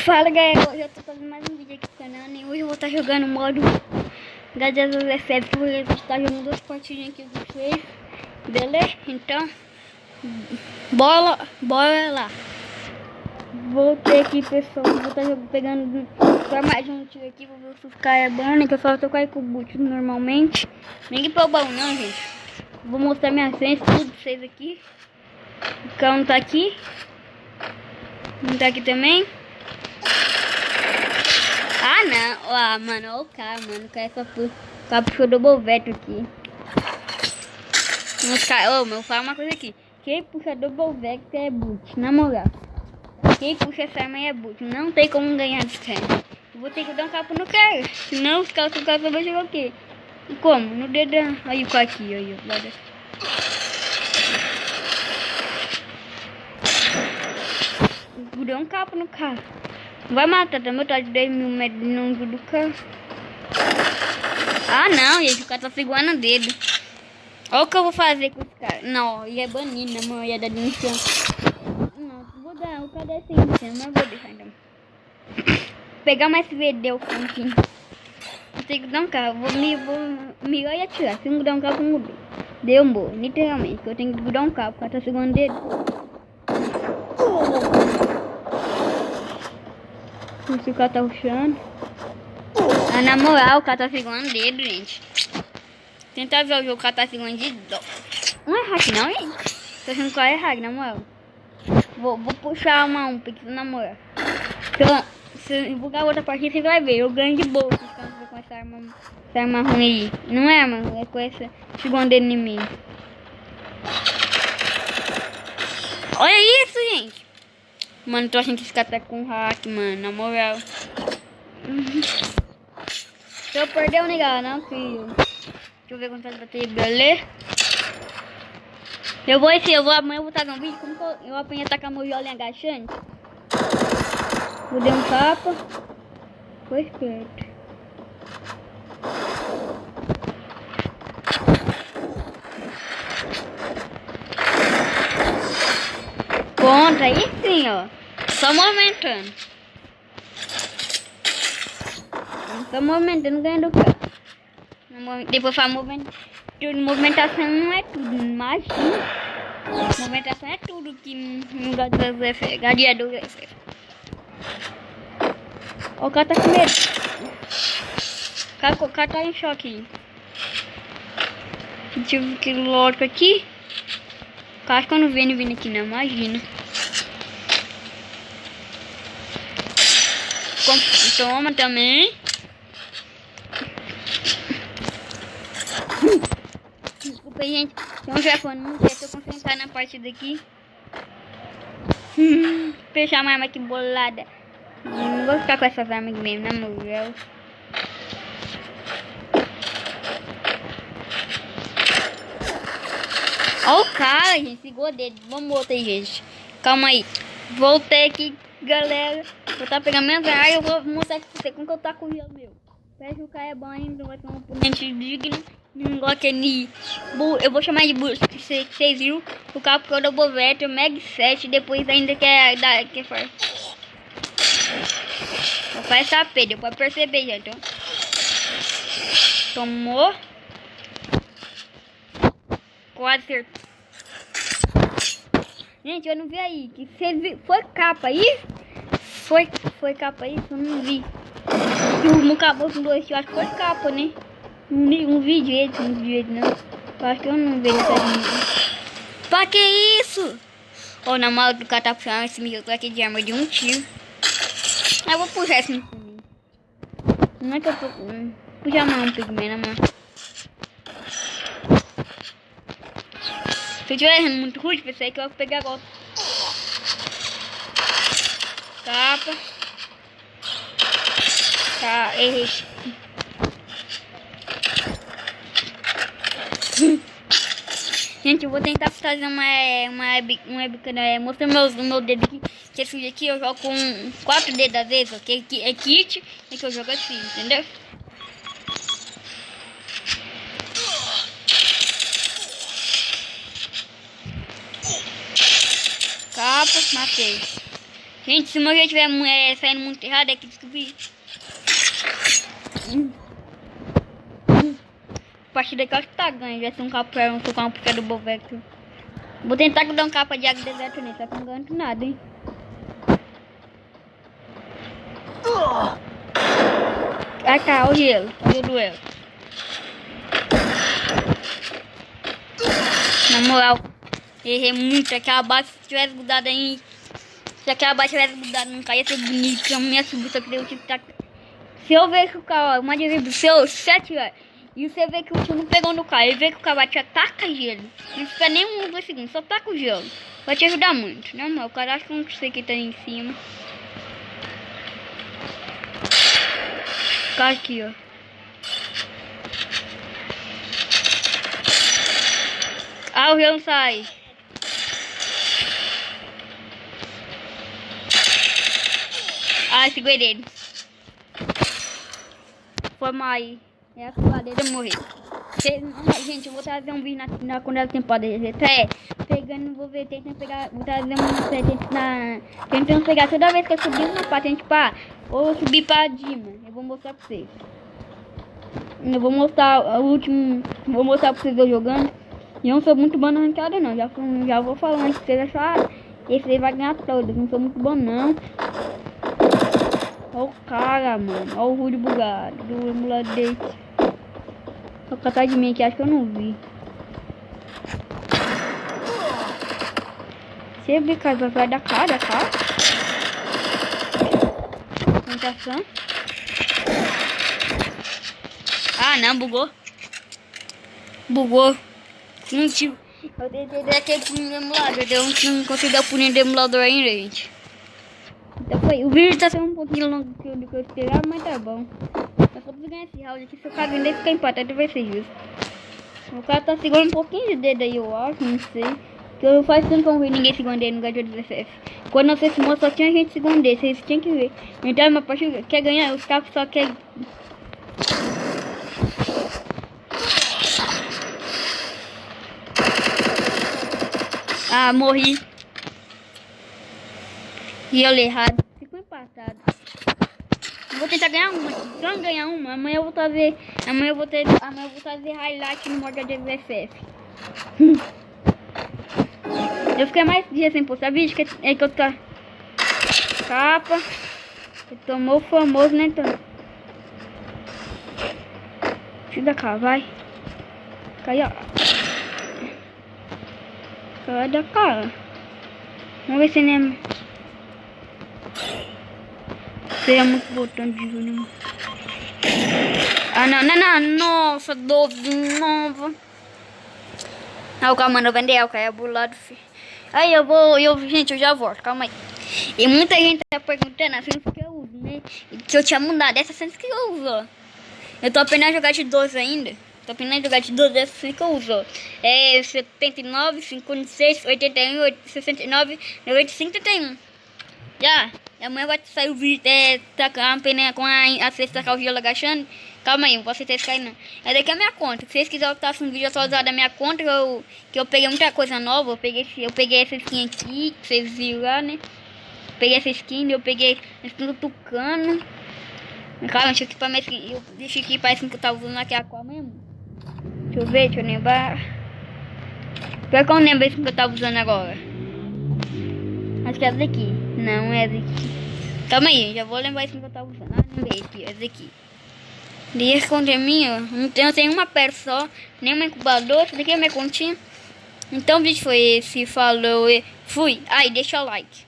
Fala galera, hoje eu tô fazendo mais um vídeo aqui pro canal e hoje eu vou estar jogando o modo Gadgets SF, porque eu vou estar jogando duas partidinhas aqui com vocês, beleza? Então, bora lá. Voltei aqui pessoal, vou estar pegando só mais um tiro aqui, vou ver se os caras é bom, né? Que eu só tô com o boot normalmente. Ninguém pôr o baú não, gente. Vou mostrar minha frente, tudo pra vocês aqui. O cão não tá aqui. Não tá aqui também. Ah não, ah mano, olha o cara, mano. O cara só puxou double veto aqui. Ô, meu, fala uma coisa aqui. Quem puxa double veto é boot, na moral. Quem puxa essa arma é boot. Não tem como ganhar desse cara. Eu vou ter que dar um capa no cara. Senão os caras vão jogar o quê? E como? No dedão. Olha o cara aqui, olha. Vou dar um capa no cara. Vai matar também, eu tô de 10 mil metros longe do carro. Ah não, gente, o cara tá segurando o dedo. Olha o que eu vou fazer com esse cara. Não, ia banir, né, mano? Ia dar demissão. Não, vou dar, o cara é sem demissão, mas vou deixar então. Pegar mais VD, o pontinho. Eu tenho que dar um carro, vou mirar e atirar. Se não dar um carro, mudou. Deu um bom, literalmente. Eu tenho que dar um carro, o cara tá segurando o dedo. Se o cara tá rushando. Ah, na moral, o cara tá segurando o dedo, gente. Tentar ver o jogo, o cara tá segurando de dó. Não é hack não, gente. Tô achando que é hack, na moral. Vou puxar uma porque na moral. Então, se bugar outra partida, você vai ver. Eu ganho de bolsa com essa arma ruim aí. Não é, mano? É com essa segurando dedo em mim. Olha isso, gente. Mano, tô achando que esse cara tá com hack, mano, na moral. Se eu perder o negócio, não, filho. Deixa eu ver quanto vai bater, beleza? Amanhã eu vou tacar um vídeo, como que eu aprendi a tacar meu violinho agachando. Vou dar um tapa. Foi esperto. Contra, aí sim, ó. Só movimentando. Só movimentando, ganhando o carro. Depois fala movimentação não é tudo, imagina. Movimentação é tudo que no gladiador FF. Ó, o cara tá com medo. O cara tá em choque. Tive que lógico aqui. O cara acho que eu não vi ele vindo aqui não, imagina. Toma também. Desculpa aí, gente. Tem um telefone, não sei se eu consigo entrar na partida aqui. Fechar uma arma aqui bolada. Não vou ficar com essas armas aqui mesmo, na moral. Olha o cara, gente. Segurou o dedo. Vamos voltar aí, gente. Calma aí. Voltei aqui, galera. Vou estar pegando minhas armas. Eu vou mostrar aqui pra você como que eu tá com o gelo meu. Parece que o cara é bom ainda. Vai ser um oponente digno. Não gosto de. Eu vou chamar de boost. Vocês viram. O cara ficou do Boveto, Meg 7. Depois ainda quer dar. Faz SAP. Deu pra perceber já, então. Tomou. Quase acertou. Gente, eu não vi aí. Que você viu? Foi capa aí? Foi capa aí? Eu não vi. No caboclo 2, eu acho que foi capa, né? Não vi direito, não. Eu acho que eu não vi essa vídeo. Pra que isso? Ou na mala do cara tá puxando esse mijotão aqui de arma de um tiro. Eu vou puxar esse mijotão. Não é que eu tô. Puxar mais um pigmento, mano. Se eu tiver errando muito rude, pensei que eu vou pegar agora. Capa. Tá, errei. Gente, eu vou tentar fazer uma webcam, mostrando meu dedo aqui. Que esse vídeo aqui eu jogo com 4 dedos às vezes, ok? É kit, é que eu jogo assim, entendeu? Capa, matei. Gente, se o meu jeito estiver saindo muito errado, é que descobri. A partir daqui eu acho que tá ganho. Já tem um capa pra um socar uma puxa do Boveco. Vou tentar dar um capa de água deserto nele, só que não ganho nada, hein. Ah tá, olha o gelo. Olha o duelo. Na moral, errei muito. Aquela base, se tivesse mudado aí. Se aquela base tivesse mudado, não ia ser bonito. A minha subida que deu tic-tac. Se eu ver que o cara, uma vez do seu 7 horas, e você vê que o tio não pegou no cara, e vê que o cara te ataca gelo. Não fica nem 1 2 segundos, só taca o gelo. Vai te ajudar muito. Não, mas o cara acha que não sei que tá aí em cima. Cara aqui, ó. Ah, o gelo sai. Ah, segurei ele. Foi mais. É a furadeira morrer. Gente, eu vou trazer um vídeo na quando ela temporada pegando, vou ver, tentando pegar, vou trazer tentando pegar toda vez que eu subir uma patente para ou subir para Dima. Eu vou mostrar pra vocês. Eu vou mostrar o último, vou mostrar pra vocês eu jogando. E eu não sou muito bom na ranqueada não, já vou falando que vocês acharam, esse aí vai ganhar todos, não sou muito bom não. Olha o cara, mano, olha o HUD bugado do emulador dele. Vou catar de mim aqui, acho que eu não vi. Você vê, cara, vai dar cara, tá? Tentação. Ah, não, bugou. Bugou. Não tive. Eu tentei dar aquele pulinho do emulador, eu não consegui dar o pulinho do emulador ainda, gente. Então foi. O vídeo tá sendo um pouquinho longo do que eu esperava, mas tá bom. Eu só preciso ganhar esse round aqui. Se o cara vender ficar empatado, vai ser justo. O cara tá segurando um pouquinho de dedo aí, eu acho, não sei. Porque eu faz tempo que eu não vi ninguém segurando ele no Gajo 17. Quando você se mostrou, só tinha gente segurando ele, vocês tinham que ver. Então, uma partida quer ganhar, os caras só querem. Ah, morri. E eu li errado. Ficou empatado. Vou tentar ganhar uma. Se eu não ganhar uma, amanhã eu vou trazer. Amanhã eu vou trazer highlight no modo de VFF. Eu fiquei mais dias sem postar vídeo, que é que eu tô. Capa. Ele tomou o famoso, né, então? Tira cá, vai. Cai, ó. Cai da cara. Vamos ver se nem. Seria muito botão de júnior. Ah, não. Nossa, 12 nova. Ah, o cara mandou vender, o cara é bulado, filho. Aí gente, eu já volto, calma aí. E muita gente tá perguntando a senha que eu uso, né? Que eu tinha mudado essa senha que eu uso, ó. Eu tô apenas a jogar de 12 ainda. Tô apenas a jogar de 12 essa senha que eu uso, ó. É 79, 56, 81, 69, 95, 31. Já. Amanhã vai sair o vídeo, tacar uma pena com a cesta tacar o gelo agachando. Calma aí, não posso ter esse cair não. É daqui a minha conta. Se vocês quiserem que eu faça um vídeo atualizado da minha conta, que eu peguei muita coisa nova. Eu peguei essa skin aqui, que vocês viram lá, né? Peguei essa skin, eu peguei a skin do Tucano. Calma, deixa eu equipar minha skin. Deixa eu equipar a skin que eu tava usando aqui, a qual mesmo? Deixa eu lembrar. Pior que eu não lembro a skin que eu tava usando agora. Acho que é essa daqui. Não, é essa daqui. Calma aí, já vou lembrar a skin que eu tava usando. Ah, lembrei aqui, essa daqui. E esse conta é minha, eu tenho uma pedra só, nem uma incubadora, isso daqui é minha continha. Então o vídeo foi esse, falou e fui. Aí, deixa o like.